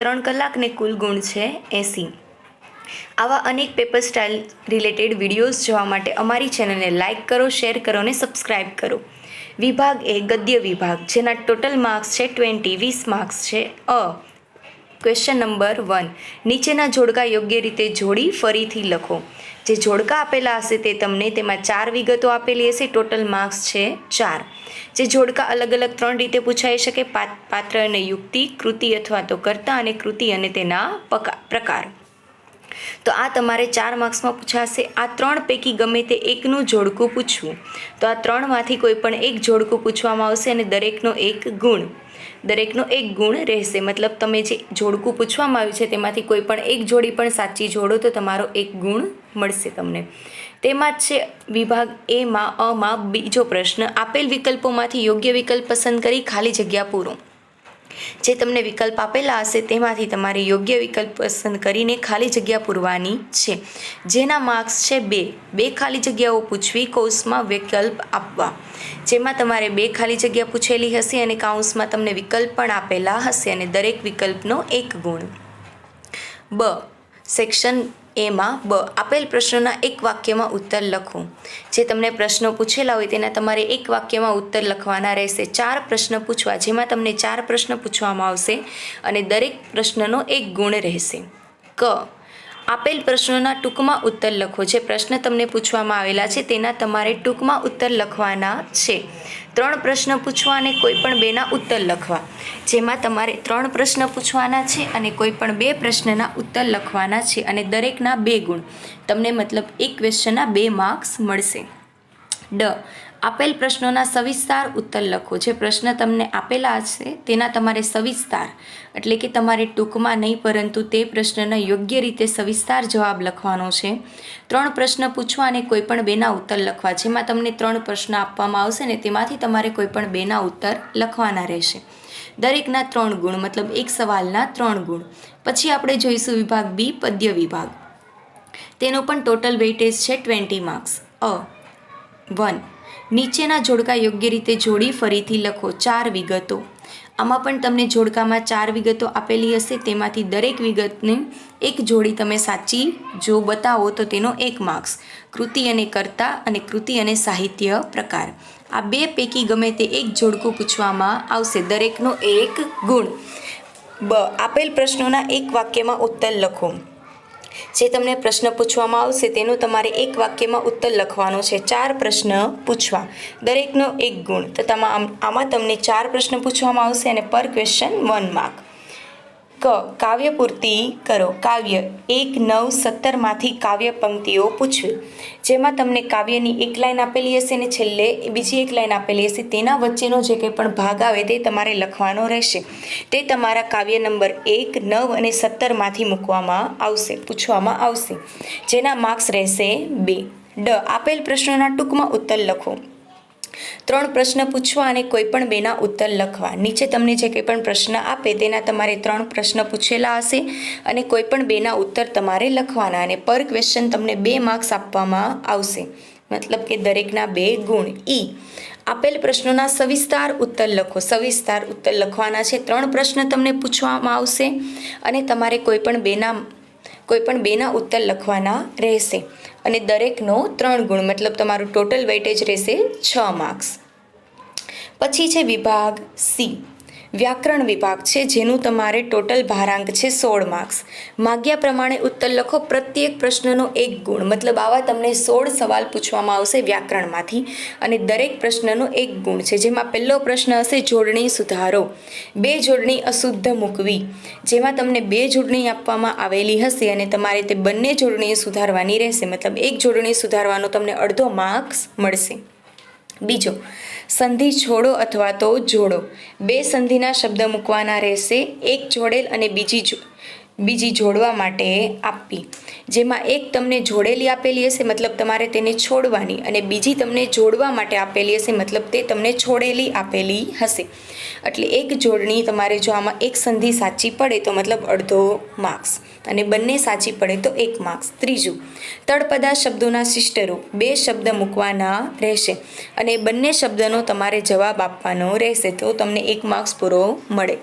3 કલાકને કુલ ગુણ છે 80। આવા અનેક પેપર સ્ટાઇલ રિલેટેડ વિડીયોઝ જોવા માટે અમારી ચેનલને લાઇક કરો, શેર કરો અને સબસ્ક્રાઈબ કરો। વિભાગ એ ગદ્ય વિભાગ, જેના ટોટલ માર્ક્સ છે 20 માર્ક્સ છે। ક્વેશ્ચન નંબર 1, નીચેના જોડકા યોગ્ય રીતે જોડી ફરીથી લખો। જે જોડકા આપેલા હશે તે તમને તેમાં 4 વિગતો આપેલી હશે, ટોટલ માર્ક્સ છે 4। જે જોડકા અલગ અલગ 3 રીતે પૂછાઈ શકે: પાત્ર અને યુક્તિ, કૃતિ અથવા તો કર્તા અને કૃતિ અને તેના પ્રકાર। તો આ તમારે 4 માર્ક્સમાં પૂછાશે। આ 3 પૈકી ગમે તે એકનું જોડકું પૂછવું, તો આ 3માંથી કોઈ પણ એક જોડકું પૂછવામાં આવશે અને દરેકનો એક ગુણ રહેશે। મતલબ તમે જે જોડકું પૂછવામાં આવ્યું છે તેમાંથી કોઈ પણ એક જોડી પણ સાચી જોડો તો તમારો 1 ગુણ મળશે તમને। તેમાં જ છે વિભાગ અમાં બીજો પ્રશ્ન, આપેલ વિકલ્પોમાંથી યોગ્ય વિકલ્પ પસંદ કરી ખાલી જગ્યા પૂરો। જે તમને વિકલ્પ આપેલા હશે તેમાંથી તમારે યોગ્ય વિકલ્પ પસંદ કરીને ખાલી જગ્યા પૂરવાની છે। જેના માર્ક્સ છે 2 ખાલી જગ્યાઓ પૂછવી, કૌંસમાં વિકલ્પ આપવા। જેમાં તમારે 2 ખાલી જગ્યા પૂછેલી હશે અને કૌંસમાં તમને વિકલ્પ પણ આપેલા હશે અને દરેક વિકલ્પનો 1 ગુણ। સેક્શન એમાં આપેલ પ્રશ્નોના એક વાક્યમાં ઉત્તર લખો। જે તમને પ્રશ્નો પૂછેલા હોય તેના તમારે એક વાક્યમાં ઉત્તર લખવાના રહેશે। 4 પ્રશ્ન પૂછવા, જેમાં તમને 4 પ્રશ્ન પૂછવામાં આવશે અને દરેક પ્રશ્નનો 1 ગુણ રહેશે। આપેલ પ્રશ્નોના ટૂંકમાં ઉત્તર લખો। જે પ્રશ્ન તમને પૂછવામાં આવેલા છે તેના તમારે ટૂંકમાં ઉત્તર લખવાના છે। 3 પ્રશ્ન પૂછવા અને કોઈ પણ 2ના ઉત્તર લખવા। જેમાં તમારે 3 પ્રશ્ન પૂછવાના છે અને કોઈ પણ 2 પ્રશ્નના ઉત્તર લખવાના છે અને દરેકના 2 ગુણ તમને, મતલબ એક ક્વેશ્ચનના 2 માર્ક્સ મળશે। આપેલ પ્રશ્નોના સવિસ્તાર ઉત્તર લખો। જે પ્રશ્ન તમને આપેલા હશે તેના તમારે સવિસ્તાર, એટલે કે તમારે ટૂંકમાં નહીં પરંતુ તે પ્રશ્નના યોગ્ય રીતે સવિસ્તાર જવાબ લખવાનો છે। 3 પ્રશ્ન પૂછવા અને કોઈ પણ 2ના ઉત્તર લખવા। જેમાં તમને 3 પ્રશ્ન આપવામાં આવશે ને તેમાંથી તમારે કોઈ પણ 2ના ઉત્તર લખવાના રહેશે। દરેકના 3 ગુણ, મતલબ એક સવાલના 3 ગુણ। પછી આપણે જોઈશું વિભાગ બી, પદ્ય વિભાગ। તેનો પણ ટોટલ વેઇટેજ છે 20 માર્ક્સ। 1, નીચેના જોડકા યોગ્ય રીતે જોડી ફરીથી લખો। 4 વિગતો। આમાં પણ તમને જોડકામાં 4 વિગતો આપેલી હશે, તેમાંથી દરેક વિગતને એક જોડી તમે સાચી જો બતાવો તો તેનો 1 માર્ક્સ। કૃતિ અને કર્તા અને કૃતિ અને સાહિત્ય પ્રકાર। આ 2 પૈકી ગમે તે એક જોડકું પૂછવામાં આવશે, દરેકનો 1 ગુણ। આપેલ પ્રશ્નોના એક વાક્યમાં ઉત્તર લખો। જે તમને પ્રશ્ન પૂછવામાં આવશે તેનો તમારે એક વાક્યમાં ઉત્તર લખવાનો છે। 4 પ્રશ્ન પૂછવા, દરેકનો 1 ગુણ। તો આમાં તમને 4 પ્રશ્ન પૂછવામાં આવશે અને પર ક્વેશ્ચન 1 માર્ક। કાવ્ય પૂર્તિ કરો। કાવ્ય 1, 9, 17માંથી કાવ્ય પંક્તિઓ પૂછવી। જેમાં તમને કાવ્યની એક લાઈન આપેલી હશે અને છેલ્લે બીજી એક લાઈન આપેલી હશે, તેના વચ્ચેનો જે કંઈ પણ ભાગ આવે તે તમારે લખવાનો રહેશે। તે તમારા કાવ્ય નંબર 1, 9 અને 17માંથી પૂછવામાં આવશે। જેના માર્ક્સ રહેશે 2। આપેલ પ્રશ્નોના ટૂંકમાં ઉત્તર લખો। 3 પ્રશ્ન પૂછવા અને કોઈ પણ 2ના ઉત્તર લખવા। નીચે તમને જે કંઈ પણ પ્રશ્ન આપે તેના તમારે 3 પ્રશ્ન પૂછેલા હશે અને કોઈ પણ 2ના ઉત્તર તમારે લખવાના અને પર ક્વેશ્ચન તમને 2 માર્ક્સ આપવામાં આવશે, મતલબ કે દરેકના 2 ગુણ। આપેલ પ્રશ્નોના સવિસ્તાર ઉત્તર લખો। સવિસ્તાર ઉત્તર લખવાના છે। 3 પ્રશ્ન તમને પૂછવામાં આવશે અને તમારે કોઈ પણ 2ના ઉત્તર લખવાના રહેશે અને દરેકનો 3 ગુણ, મતલબ તમારું ટોટલ વેઇટેજ રહેશે 6 માર્ક્સ। પછી છે વિભાગ સી, વ્યાકરણ વિભાગ છે, જેનું તમારે ટોટલ ભારાંક છે 16 માર્ક્સ। માગ્યા પ્રમાણે ઉત્તર લખો। પ્રત્યેક પ્રશ્નનો 1 ગુણ, મતલબ આવા તમને 16 સવાલ પૂછવામાં આવશે વ્યાકરણમાંથી અને દરેક પ્રશ્નનો 1 ગુણ છે। જેમાં પહેલો પ્રશ્ન હશે જોડણી સુધારો। 2 જોડણી અશુદ્ધ મૂકવી। જેમાં તમને 2 જોડણી આપવામાં આવેલી હશે અને તમારે તે બંને જોડણી સુધારવાની રહેશે, મતલબ એક જોડણી સુધારવાનો તમને અડધો માર્ક્સ મળશે। બીજો, સંધિ છોડો અથવા તો જોડો। 2 સંધિના શબ્દ મૂકવાના રહેશે, એક જોડેલ અને બીજી જોડવા માટે આપવી। જેમાં એક તમને જોડેલી આપેલી હશે, મતલબ તમારે તેને છોડવાની, અને બીજી તમને જોડવા માટે આપેલી હશે, મતલબ તે તમને છોડેલી આપેલી હશે। એટલે એક જોડણી તમારે જો આમાં એક સંધિ સાચી પડે તો મતલબ અડધો માર્ક્સ અને બંને સાચી પડે તો 1 માર્ક્સ। ત્રીજું, તળપદા શબ્દોના શિષ્ટરૂપ। 2 શબ્દ મૂકવાના રહેશે અને બંને શબ્દનો તમારે જવાબ આપવાનો રહેશે, તો તમને 1 માર્ક્સ પૂરો મળે।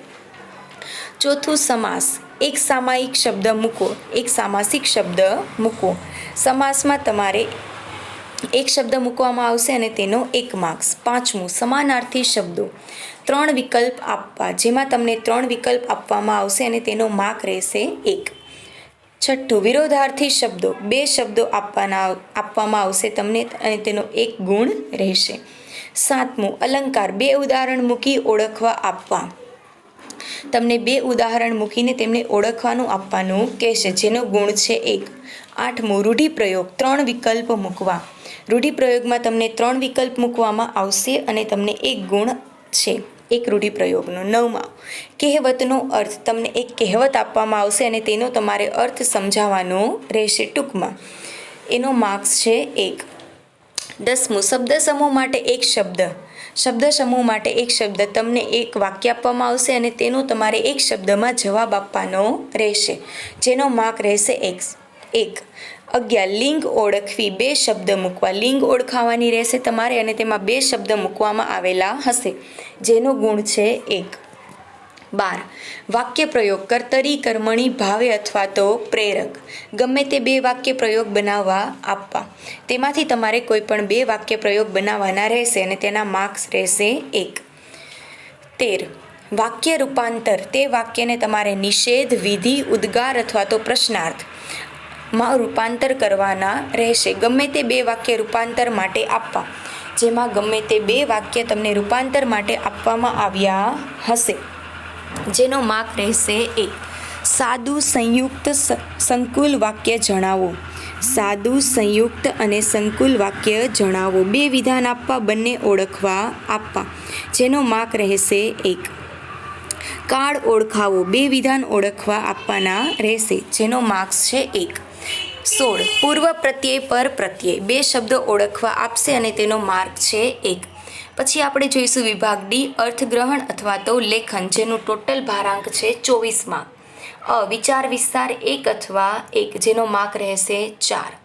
ચોથું, સમાસ। એક સામાયિક શબ્દ મૂકો, એક સામાસિક શબ્દ મૂકો. સમાસમાં તમારે એક શબ્દ મૂકવામાં આવશે અને તેનો 1 માર્ક્સ. 5મું, સમાનાર્થી શબ્દો. 3 વિકલ્પ આપવા, જેમાં તમને 3 વિકલ્પ આપવામાં આવશે અને તેનો માર્ક રહેશે 1. 6, વિરોધાર્થી શબ્દો. 2 શબ્દો આપવામાં આવશે તમને અને તેનો 1 ગુણ રહેશે. 7મું, અલંકાર. 2 ઉદાહરણ મૂકી ઓળખવા આપવા. તમને 2 ઉદાહરણ મૂકીને તેમને ઓળખવાનું આપવાનું કહેશે, જેનો ગુણ છે 1. 8મું, રૂઢિપ્રયોગ. 3 વિકલ્પ મૂકવા. રૂઢિપ્રયોગમાં તમને 3 વિકલ્પ મૂકવામાં આવશે અને તમને 1 ગુણ છે, એક રૂઢિપ્રયોગનો. 9માં, કહેવતનો અર્થ. તમને એક કહેવત આપવામાં આવશે અને તેનો તમારે અર્થ સમજાવવાનો રહેશે ટૂંકમાં, એનો માર્ક્સ છે 1. 10મું, શબ્દ સમૂહ માટે એક શબ્દ. શબ્દ સમૂહ માટે એક શબ્દ. તમને એક વાક્ય આપવામાં આવશે અને તેનો તમારે એક શબ્દમાં જવાબ આપવાનો રહેશે, જેનો માર્ક રહેશે 1. 11, લિંગ ઓળખવી. 2 શબ્દ મૂકવા. લિંગ ઓળખાવાની રહેશે તમારે અને તેમાં 2 શબ્દ મૂકવામાં આવેલા હશે, જેનો ગુણ છે 1. 12, વાક્ય પ્રયોગ. કર્તરી, કર્મણી, ભાવે અથવા તો પ્રેરક. ગમે તે 2 વાક્ય પ્રયોગ બનાવવા આપવા. તેમાંથી તમારે કોઈ પણ 2 વાક્ય પ્રયોગ બનાવવાના રહેશે અને તેના માર્ક્સ રહેશે 1. 13, વાક્ય રૂપાંતર. તે વાક્યને તમારે નિષેધ, વિધિ, ઉદ્ગાર અથવા તો પ્રશ્નાર્થ માં રૂપાંતર કરવાના રહેશે. ગમે તે 2 વાક્ય રૂપાંતર માટે આપવા, જેમાં ગમે તે 2 વાક્ય તમને રૂપાંતર માટે આપવામાં આવ્યા હશે, જેનો માર્ક રહેશે 1. સાદું, સંયુક્ત, સંકુલ વાક્ય જણાવો. સાદું, સંયુક્ત અને સંકુલ વાક્ય જણાવો. 2 વિધાન આપવા, બંને ઓળખવા આપવા, જેનો માર્ક રહેશે 1. કાળ ઓળખાવો. 2 વિધાન ઓળખવા આપવાના રહેશે, જેનો માર્ક્સ છે 1. 16, પૂર્વ પ્રત્યય, પર પ્રત્યય. 2 શબ્દો ઓળખવા આપશે અને તેનો માર્ક છે 1. પછી આપણે જોઈશું વિભાગ ડી, અર્થગ્રહણ અથવા તો લેખન, જેનું ટોટલ ભારાંક છે 24 માર્ક. વિચાર વિસ્તાર 1 અથવા 1, જેનો માર્ક રહેશે 4.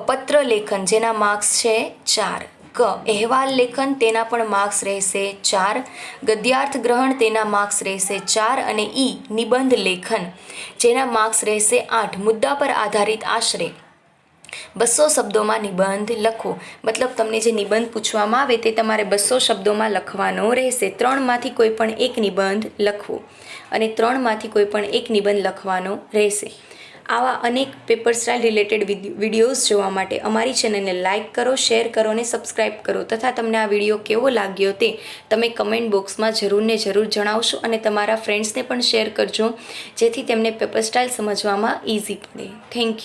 પત્ર લેખન, જેના માર્ક્સ છે 4. અહેવાલ લેખન, તેના પણ માર્ક્સ રહેશે 4. ગદ્યાર્થ ગ્રહણ, તેના માર્ક્સ રહેશે 4. અને નિબંધ લેખન, જેના માર્ક્સ રહેશે 8. મુદ્દા પર આધારિત આશરે 200 શબ્દોમાં નિબંધ લખો. મતલબ તમને જે નિબંધ પૂછવામાં આવે તે તમારે 200 શબ્દોમાં લખવાનો રહેશે. 3માંથી કોઈ પણ 1 નિબંધ લખવો અને 3માંથી કોઈ પણ 1 નિબંધ લખવાનો રહેશે. આવા અનેક પેપર સ્ટાઇલ રિલેટેડ વિડીયોઝ જોવા માટે અમારી ચેનલને લાઇક કરો, શેર કરો અને સબસ્ક્રાઈબ કરો. તથા તમને આ વિડીયો કેવો લાગ્યો તે તમે કમેન્ટ બોક્સમાં જરૂર જણાવશો અને તમારા ફ્રેન્ડ્સને પણ શેર કરજો, જેથી તેમને પેપર સ્ટાઇલ સમજવામાં ઇઝી પડે. Thank you.